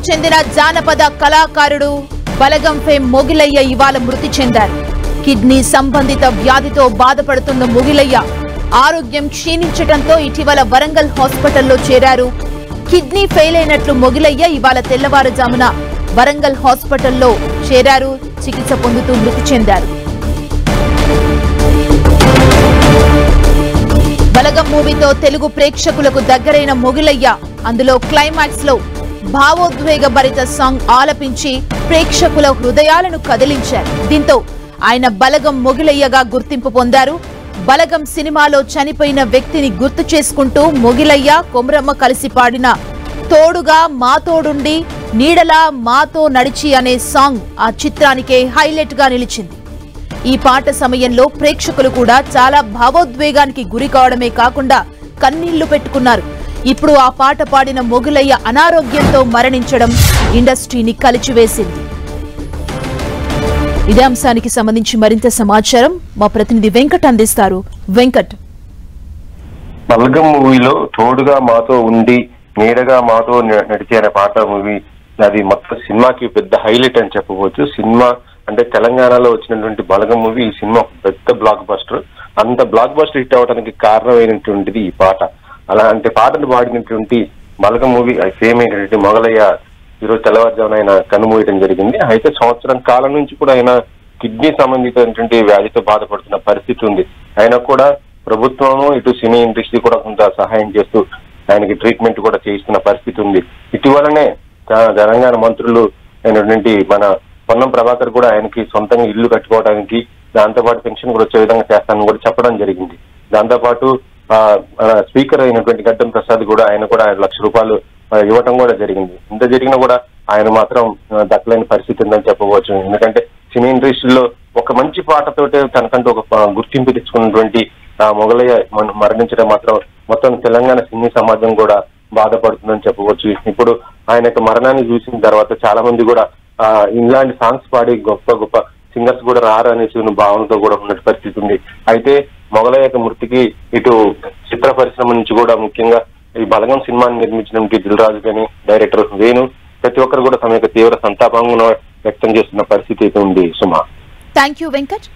చెందిన జానపద కళాకారుడు బలగం ఫేమ్ మొగిలయ్య ఇవాళ మృతి చెందారు. కిడ్నీ సంబంధిత వ్యాధితో బాధపడుతున్న మొగిలయ్య ఆరోగ్యం క్షీణించడంతో ఇటీవల వరంగల్ హాస్పిటల్లో చేరారు. కిడ్నీ ఫెయిల్ అయినట్లు మొగిలయ్య ఇవాళ తెల్లవారుజామున వరంగల్ హాస్పిటల్లో చేరారు. చికిత్స పొందుతూ మృతి చెందారు. బలగం మూవీతో తెలుగు ప్రేక్షకులకు దగ్గరైన మొగిలయ్య అందులో క్లైమాక్స్ లో భావోద్వేగ భరిత సాంగ్ ఆలపించి ప్రేక్షకుల హృదయాలను కదిలించారు. దీంతో ఆయన బలగం మొగిలయ్యగా గుర్తింపు పొందారు. బలగం సినిమాలో చనిపోయిన వ్యక్తిని గుర్తు చేసుకుంటూ మొగిలయ్య కొమరమ్మ కలిసి పాడిన తోడుగా మాతోడుండి నీడలా మాతో నడిచి అనే సాంగ్ ఆ చిత్రానికే హైలైట్ గా నిలిచింది. ఈ పాట సమయంలో ప్రేక్షకులు కూడా చాలా భావోద్వేగానికి గురి కావడమే కాకుండా కన్నీళ్లు పెట్టుకున్నారు. ఇప్పుడు ఆ పాట పాడిన మొగిలయ్య అనారోగ్యంతో మరణించడం ఇండస్ట్రీని కలిచివేసింది. ఇదే అంశానికి సంబంధించి మరింత సమాచారం మా ప్రతినిధి వెంకట్ అందిస్తారు. వెంకట్, బలగం మూవీలో తోడుగా మాతో ఉండి నీడగా మాతో నడిచే అనే పాట మూవీ అది మొత్తం సినిమాకి పెద్ద హైలైట్ అని చెప్పవచ్చు. సినిమా అంటే తెలంగాణలో వచ్చినటువంటి బలగం మూవీ ఈ సినిమా పెద్ద బ్లాక్ బస్టర్. అంత బ్లాక్ బస్టర్ హిట్ అవడానికి కారణమైనటువంటిది ఈ పాట. అలాంటి పాటలు పాడినటువంటి బలగం మూవీ ఫేమ్ అయినటువంటి మొగలయ్య ఈరోజు తెల్లవారుజామున ఆయన కన్నుమూయడం జరిగింది. అయితే సంవత్సరం కాలం నుంచి కూడా ఆయన కిడ్నీ సంబంధించినటువంటి వ్యాధితో బాధపడుతున్న పరిస్థితి ఉంది. ఆయన కూడా ప్రభుత్వము ఇటు సినీ ఇండస్ట్రీ కూడా కొంత సహాయం చేస్తూ ఆయనకి ట్రీట్మెంట్ కూడా చేయిస్తున్న పరిస్థితి ఉంది. ఇటీవలనే తెలంగాణ మంత్రులు అయినటువంటి మన పొన్నం ప్రభాకర్ కూడా ఆయనకి సొంతంగా ఇల్లు కట్టుకోవడానికి, దాంతోపాటు పెన్షన్ కూడా వచ్చే విధంగా చేస్తానని కూడా చెప్పడం జరిగింది. దాంతోపాటు స్పీకర్ అయినటువంటి గడ్డం ప్రసాద్ కూడా ఆయన కూడా 1 లక్ష రూపాయలు ఇవ్వటం కూడా జరిగింది. ఇంత జరిగినా కూడా ఆయన మాత్రం దక్కలేని పరిస్థితి ఉందని చెప్పవచ్చు. ఎందుకంటే సినీ ఇండస్ట్రీలో ఒక మంచి పాటతోటే తనకంటూ ఒక గుర్తింపు తెచ్చుకున్నటువంటి మొగలయ్య మరణించడం మాత్రం మొత్తం తెలంగాణ సినీ సమాజం కూడా బాధపడుతుందని చెప్పవచ్చు. ఇప్పుడు ఆయన యొక్క మరణాన్ని చూసిన తర్వాత చాలా మంది కూడా ఇలాంటి సాంగ్స్ పాడి గొప్ప గొప్ప సింగర్స్ కూడా రారు అనేసి భావనతో కూడా ఉన్న పరిస్థితి ఉంది. అయితే మొగలయ్య యొక్క మృతికి ఇటు చిత్ర పరిశ్రమ నుంచి కూడా ముఖ్యంగా ఈ బలగం సినిమాని నిర్మించినటువంటి దిల్ రాజు గాని, డైరెక్టర్ వేణు ప్రతి ఒక్కరు కూడా తమ యొక్క తీవ్ర సంతాపంగా వ్యక్తం చేస్తున్న పరిస్థితి అయితే ఉంది. సుమా, థ్యాంక్ యూ వెంకట్.